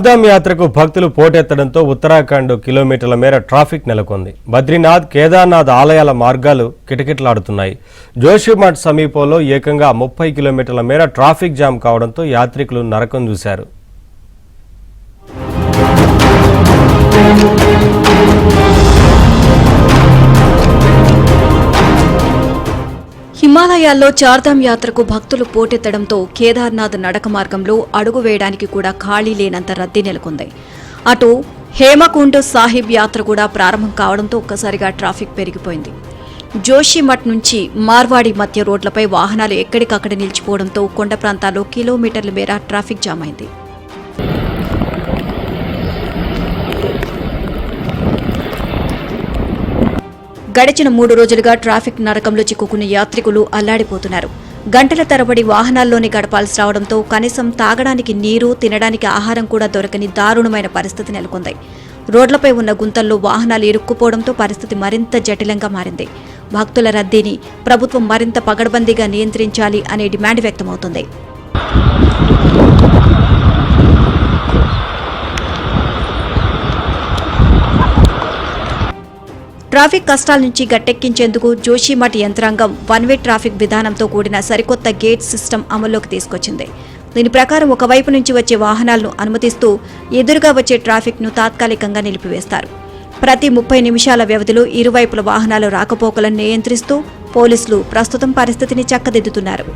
చార్ధామ్ యాత్రకు భక్తులు పోటెత్తడంతో ఉత్తరాఖండ్ కిలోమీటర్ల మేర ట్రాఫిక్ నెలకొంది. బద్రీనాథ్, కేదార్నాథ్ ఆలయాల మార్గాలు కిటకిటలాడుతున్నాయి. జోషిమఠ్ సమీపంలో ఏకంగా 30 కిలోమీటర్ల మేర ట్రాఫిక్ జామ్ కావడంతో యాత్రికులు నరకం చూశారు. హిమాలయాల్లో చార్ధామ్ యాత్రకు భక్తులు పోటెత్తడంతో కేదార్నాథ్ నడక మార్గంలో అడుగు వేయడానికి కూడా ఖాళీ లేనంత రద్దీ నెలకొంది. అటు హేమకుండ్ సాహిబ్ యాత్ర కూడా ప్రారంభం కావడంతో ఒక్కసారిగా ట్రాఫిక్ పెరిగిపోయింది. జోషిమఠ్ నుంచి మార్వాడి మధ్య రోడ్లపై వాహనాలు ఎక్కడికక్కడ నిలిచిపోవడంతో కొండ ప్రాంతాల్లో కిలోమీటర్ల మేర ట్రాఫిక్ జామ్ అయింది. గడిచిన 3 రోజులుగా ట్రాఫిక్ నరకంలో చిక్కుకున్న యాత్రికులు అల్లాడిపోతున్నారు. గంటల తరబడి వాహనాల్లోనే గడపాల్సి రావడంతో కనీసం తాగడానికి నీరు, తినడానికి ఆహారం కూడా దొరకని దారుణమైన పరిస్థితి నెలకొంది. రోడ్లపై ఉన్న గుంతల్లో వాహనాలు ఇరుక్కుపోవడంతో పరిస్థితి మరింత జటిలంగా మారింది. భక్తుల రద్దీని ప్రభుత్వం మరింత పగడ్బందీగా నియంత్రించాలి అనే డిమాండ్ వ్యక్తమవుతోంది. ట్రాఫిక్ కష్టాల నుంచి గట్టెక్కించేందుకు జోషిమఠ్ యంత్రాంగం వన్-వే ట్రాఫిక్ విధానంతో కూడిన సరికొత్త గేట్ సిస్టమ్ అమల్లోకి తీసుకొచ్చింది. దీని ప్రకారం ఒకవైపు నుంచి వచ్చే వాహనాలను అనుమతిస్తూ ఎదురుగా వచ్చే ట్రాఫిక్ను తాత్కాలికంగా నిలిపివేస్తారు. ప్రతి 30 నిమిషాల వ్యవధిలో ఇరువైపుల వాహనాలు రాకపోకలను నియంత్రిస్తూ పోలీసులు ప్రస్తుతం పరిస్థితిని చక్కదిద్దుతున్నారు.